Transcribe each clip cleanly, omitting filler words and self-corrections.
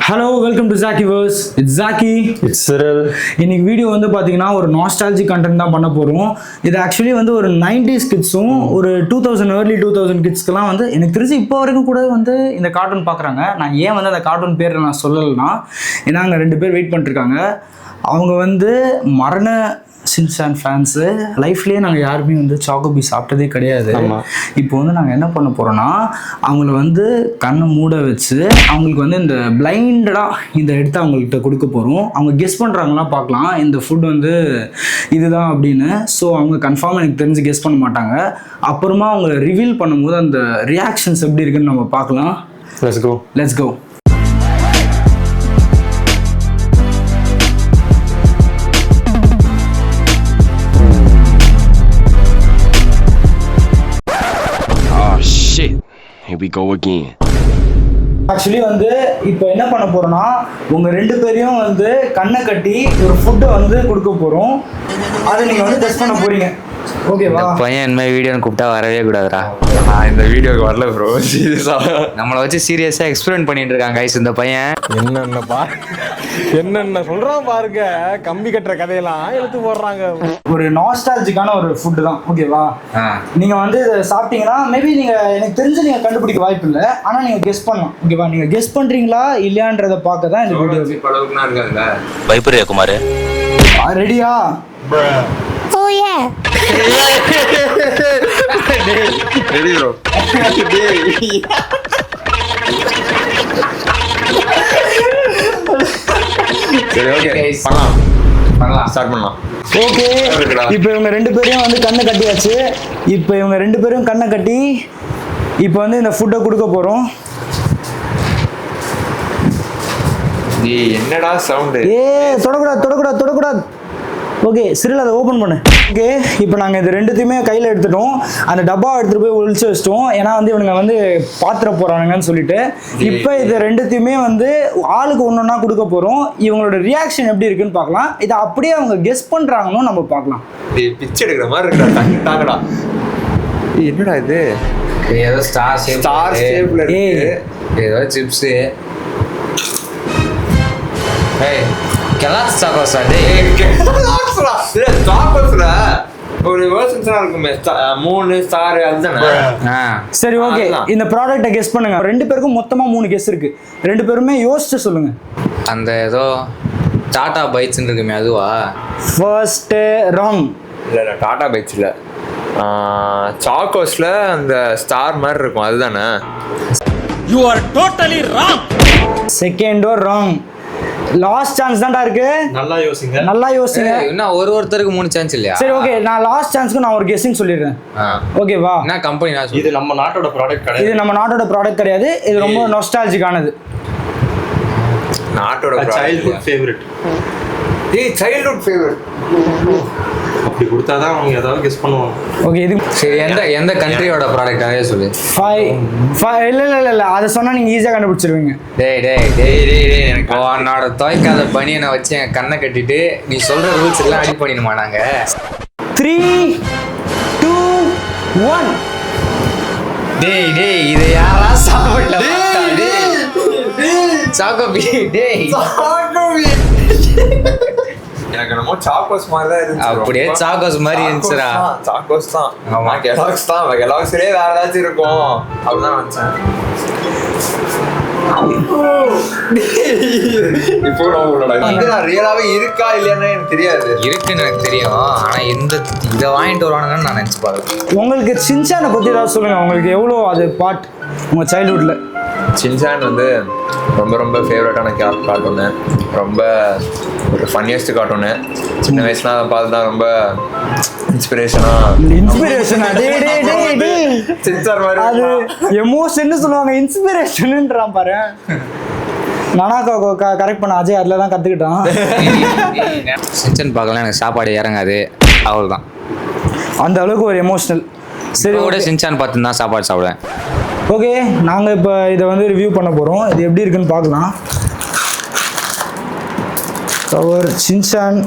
Hello, welcome to Zakiverse. It's Zaki. It's Cyril. இன்னைக்கு video வந்து பார்த்தீங்கன்னா ஒரு நாஸ்டாலஜி கண்டென்ட் தான் பண்ண போகிறோம். இது ஆக்சுவலி வந்து ஒரு 90s கிட்ஸும் ஒரு 2000 early 2000 கிட்ஸ்க்கெலாம் வந்து எனக்கு தெரிஞ்சு இப்போ வரைக்கும் கூட வந்து இந்த கார்ட்டூன் பார்க்குறாங்க. நான் ஏன் வந்து அந்த கார்ட்டூன் பேர் நான் சொல்லலைன்னா, ஏன்னா அங்கே 2 பேர் வெயிட் பண்ணிட்டுருக்காங்க. அவங்க வந்து மரண சின்சான் ஃபேன்ஸு. லைஃப்லேயே நாங்கள் யாருமே வந்து சாக்கோபி சாப்பிட்டதே கிடையாது. இப்போ வந்து நாங்கள் என்ன பண்ண போகிறோன்னா, அவங்கள வந்து கண்ணை மூட வச்சு அவங்களுக்கு வந்து இந்த பிளைண்டடாக இந்த எடுத்து அவங்கள்ட்ட கொடுக்க போகிறோம். அவங்க கெஸ் பண்ணுறாங்களாம் பார்க்கலாம் இந்த ஃபுட் வந்து இதுதான் அப்படின்னு. ஸோ அவங்க கன்ஃபார்ம் எனக்கு தெரிஞ்சு கெஸ் பண்ண மாட்டாங்க. அப்புறமா அவங்க ரிவீல் பண்ணும்போது அந்த ரியாக்ஷன்ஸ் எப்படி இருக்குன்னு நம்ம பார்க்கலாம். Let's go. Here we go again. Actually வந்து இப்போ என்ன பண்ண போறோம்னா, உங்க 2 பேரையும் வந்து கண்ணை கட்டி ஒரு ஃபுட்டை வந்து கொடுக்க போறோம். அதை நீங்க வந்து டெஸ்ட் பண்ண போறீங்க. ஓகேவா? பையன் இந்த மாதிரி வீடியோன்னு கூப்பிட்டா வரவே கூடாதுடா. நான் இந்த வீடியோக்கு வரல ப்ரோ. சீரியஸா நம்மளை வச்சு சீரியஸா எக்ஸ்பிளைன் பண்ணிட்டு இருக்காங்க கைஸ் இந்த பையன். என்னென்ன சொல்றான் பாருங்க. கம்பி கட்டுற கதையெல்லாம் எடுத்து போடுறாங்க. ஒரு நாஸ்டாலஜிக்கான ஒரு ஃபுட்டு தான். ஓகேவா? நீங்க வந்து இதை சாப்பிட்டீங்கன்னா மேபி நீங்க எனக்கு தெரிஞ்சு நீங்க கண்டுபிடிக்க வாய்ப்பு இல்லை. ஆனா நீங்க கெஸ் பண்ணலாம். ஓகேவா? நீங்க கெஸ் பண்றீங்களா இல்லையான்றதை பார்க்க தான் இந்த வீடியோ. பயப்படுறியா குமார்? ரெடியா? Oh yeah. Ready bro. சரி ஓகே பண்ணலாம் ஸ்டார்ட் பண்ணலாம். ஓகே, இப்போ இவங்க 2 பேரையும் வந்து கண்ணை கட்டியாச்சு. இப்போ இவங்க 2 பேரும் கண்ணை கட்டி இப்போ வந்து இந்த ஃபுட்டை கொடுக்க போறோம். நீ என்னடா சவுண்ட்? தொடக்கூடாது. ஓகே, சிறில் அதை ஓப்பன் பண்ணு. ஓகே, இப்போ நாங்கள் இது 2த்தையுமே கையில் எடுத்துட்டோம். அந்த டப்பா எடுத்துகிட்டு போய் ஒழிச்சு வச்சிட்டோம். ஏன்னா வந்து இவனுங்க வந்து பாத்திர போகிறானுங்கன்னு சொல்லிட்டு. இப்போ இது 2த்தையுமே வந்து ஆளுக்கு ஒன்றா கொடுக்க போகிறோம். இவங்களோட ரியாக்ஷன் எப்படி இருக்குன்னு பார்க்கலாம். இதை அப்படியே அவங்க கெஸ் பண்ணுறாங்கன்னு நம்ம பார்க்கலாம். பிச்சை எடுக்கிற மாதிரி இருக்குடா. தாங்கடா. என்னடா இது? ஏதோ ஸ்டார் ஷேப்ல இருக்கு. ஏதோ சிப்ஸ். ஏய் கெலாக்ஸ் சாக்கோஸா? டேய் கெலாக்ஸ்டா. டேய் சாக்கோஸ்டா. ஒரு வெர்ஷன்ஸ்லாம் இருக்குமே 3 ஸ்டார் அதுதானே? சரி ஓகே, இந்த ப்ராடக்ட்டை கெஸ் பண்ணுங்க. 2 பேருக்கும் மொத்தமாக 3 கெஸ் இருக்கு. 2 பேருமே யோசிச்சு சொல்லுங்க. அந்த ஏதோ டாடா பைட்ஸ்ன்னு இருக்குமே அதுவா? First wrong. இல்லை டாடா பைட்ஸ் இல்லை. சாக்கோஸ்ல அந்த ஸ்டார் மாதிரி இருக்கும் அதுதானே? You are totally wrong. செகண்டோ ராங். லாஸ்ட் சான்ஸ் தான்டா இருக்கு. நல்லா யோசிங்க. இன்னும் ஒருத்தருக்கு 3 சான்ஸ் இல்லையா? சரி ஓகே, நான் லாஸ்ட் சான்ஸ்க்கு நான் ஒரு கெஸ்ஸிங் சொல்லிடுறேன். ஓகேவா? என்ன கம்பெனி? இது நம்ம நாட்டோட ப்ராடக்ட் கிடையாது. இது நம்ம நாட்டோட ப்ராடக்ட் கிடையாது. இது ரொம்ப நாஸ்டாலஜிக்கானது. நாட்டோட சைல்ட்ஹுட் ஃபேவரட். Childhood favourite. அப்படி கொடுத்தாதான் அவங்க ஏதாவது கெஸ் பண்ணுவாங்க. ஓகே, இது சரி எந்த கண்ட்ரியோட ப்ராடக்டாவே சொல்லு. 5 இல்ல அதை சொன்னா நீங்க ஈஸியா கண்டுபிடிச்சிருவீங்க. டேய் எனக்கு உன்னோட துவைக்காத பனியனை வச்சு என் கண்ணை கட்டிட்டு நீ சொல்ற ரூல்ஸ் எல்லாம் அடி பண்ணிடுமா நாங்க? 3 2 1. டேய் இதை யாரா சாப்பிடல? சாக்கோபி. டேய் எனக்கு என்னமோ சாக்கோஸ் மாதிரி தான் இருந்துச்சு. அப்படியே சாக்கோஸ் மாதிரி இருந்துச்சுடா. சாக்கோஸ் தான். ஆமா கெலாக்ஸ் தான். கெலாக்ஸ்லயே வேற ஏதாச்சும் இருக்கும் அப்படிதான் நினைச்சேன். இப்போ நான் ரியலாவே இருக்கா இல்லையான்னு எனக்கு தெரியாது. இருக்குன்னு எனக்கு தெரியும். ஆனா இதை வாங்கிட்டு வருவானுங்கன்னு நான் நினைச்சு பாருங்க. உங்களுக்கு சின்சானை பத்தி ஏதாவது சொல்லுங்க. உங்களுக்கு எவ்வளோ அது பார்ட் உங்க சைல்ட்ஹுட்ல? சின்சான் வந்து ரொம்ப ஃபேவரட்டான கார்ட்டூனு. ரொம்ப ஒரு ஃபன்னியஸ்ட் கார்ட்டூனு. சின்ன வயசுல அதை பார்த்து தான் ரொம்ப இன்ஸ்பிரேஷனா சின்சான் மாதிரி அது எமோஷன் சொல்லுவாங்க. இன்ஸ்பிரேஷன்ன்றான் பாரு. நானா கரெக்ட் பண்ண அஜய் அதில் தான் கற்றுக்கிட்டான். சின்சான் பார்க்கலாம் எனக்கு சாப்பாடு இறங்காது. அவ்வளோதான். அந்த அளவுக்கு ஒரு எமோஷனல். சரி கூட சின்சான் பார்த்து தான் சாப்பாடு சாப்பிடுவேன். ஓகே, நாங்கள் இப்போ இதை வந்து ரிவ்யூ பண்ண போகிறோம். இது எப்படி இருக்குன்னு பார்க்கலாம். கவர் சின்சான்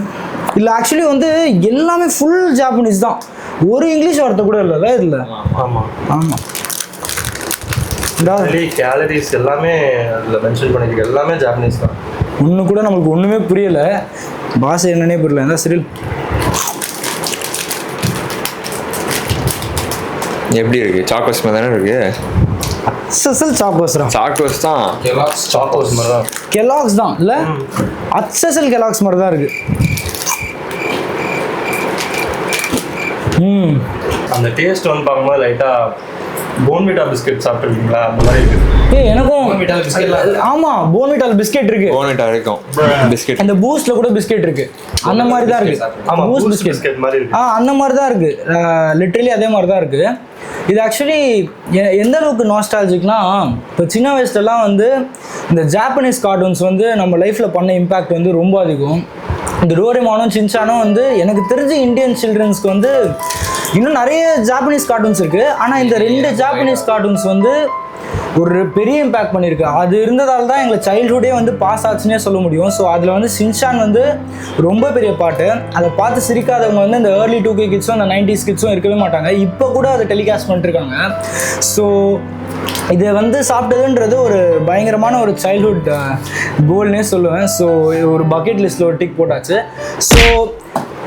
இல்லை ஆக்சுவலி வந்து எல்லாமே ஃபுல் ஜாப்பனீஸ் தான். ஒரு இங்கிலீஷ் வார்த்தை கூட இல்லைல்ல இதில்? ஆமாம். ஆமாம். கேலரிஸ் எல்லாமே அதில் மென்ஷன் பண்ணிருக்கு, எல்லாமே ஜாப்பனீஸ் தான். ஒன்று கூட நம்மளுக்கு ஒன்றுமே புரியலை, பாஷை என்னன்னே புரியல. இந்த சிறில் எப்படி இருக்கு? சாக்கோஸ் மாதிரி தானே இருக்கு. அச்சசல் சாக்கோஸ் தான். சாக்கோஸ் தான். சாக்கோஸ் மாதிரி தான். கெலாக்ஸ் தான் இல்லை, அச்சசல் கெலாக்ஸ் மாதிரி தான் இருக்கு. அந்த டேஸ்ட் வந்து பார்க்கும்போது லைட்டாக போன்விட்டா பிஸ்கெட் சாப்பிட்டுருக்கீங்களா? அந்த மாதிரி இருக்கு. எனக்கும் ஆமா போன்விட்டால் பிஸ்கெட் இருக்கு. போன்விட்டா இருக்கும் பிஸ்கெட். அந்த பூஸ்ட்ல கூட பிஸ்கெட் இருக்கு, அந்த மாதிரி தான் இருக்கு. ஆமா, பூஸ்ட் பூஸ்ட் பிஸ்கெட் மாதிரி இருக்கு. அந்த மாதிரி தான் இருக்கு, லிட்டரலி அதே மாதிரி தான் இருக்கு. இது ஆக்சுவலி எந்த அளவுக்கு நாஸ்டாலஜிக்னா, இப்போ சின்ன வயசுலலாம் வந்து இந்த ஜாப்பனீஸ் கார்ட்டூன்ஸ் வந்து நம்ம லைஃப்ல பண்ண இம்பாக்ட் வந்து ரொம்ப அதிகம். இந்த டோரேமானும் சின்சானும் வந்து எனக்கு தெரிஞ்சு இந்தியன் சில்ட்ரன்ஸ்க்கு வந்து இன்னும் நிறைய ஜாப்பனீஸ் கார்ட்டூன்ஸ் இருக்கு, ஆனால் இந்த 2 ஜாப்பனீஸ் கார்ட்டூன்ஸ் வந்து ஒரு பெரிய இம்பேக்ட் பண்ணியிருக்கு. அது இருந்ததால் தான் எங்களை சைல்ட்ஹுட்டே வந்து பாஸ் ஆச்சுன்னே சொல்ல முடியும். ஸோ அதில் வந்து சின்சான் வந்து ரொம்ப பெரிய பாட்டு. அதை பார்த்து சிரிக்காதவங்க வந்து இந்த ஏர்லி 2K கிட்ஸும் அந்த 90s கிட்ஸும் இருக்கவே மாட்டாங்க. இப்போ கூட அதை டெலிகாஸ்ட் பண்ணிட்டுருக்காங்க. ஸோ இதை வந்து சாப்பிட்டதுன்றது ஒரு பயங்கரமான ஒரு சைல்ட்ஹுட் கோல்னே சொல்லுவேன். ஸோ ஒரு பக்கெட் லிஸ்ட்டில் ஒரு டிக் போட்டாச்சு. So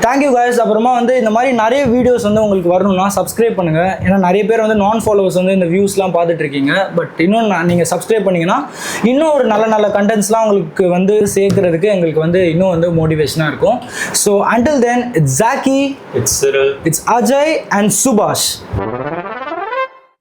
thank you guys. அப்புறமா வந்து இந்த மாதிரி நிறைய வீடியோஸ் வந்து உங்களுக்கு வரணும்னா சப்ஸ்கிரைப் பண்ணுங்கள். ஏன்னா நிறைய பேர் வந்து நான் ஃபாலோவர்ஸ் வந்து இந்த வியூஸ்லாம் பார்த்துட்ருக்கீங்க. பட் இன்னும் நீங்கள் சப்ஸ்கிரைப் பண்ணிங்கன்னா இன்னும் ஒரு நல்ல நல்ல கண்டென்ட்ஸ்லாம் உங்களுக்கு வந்து சேர்க்குறதுக்கு எங்களுக்கு வந்து இன்னும் வந்து மோட்டிவேஷனாக இருக்கும். So until then, it's Zaki, It's Cyril, it's Ajay and Subhash.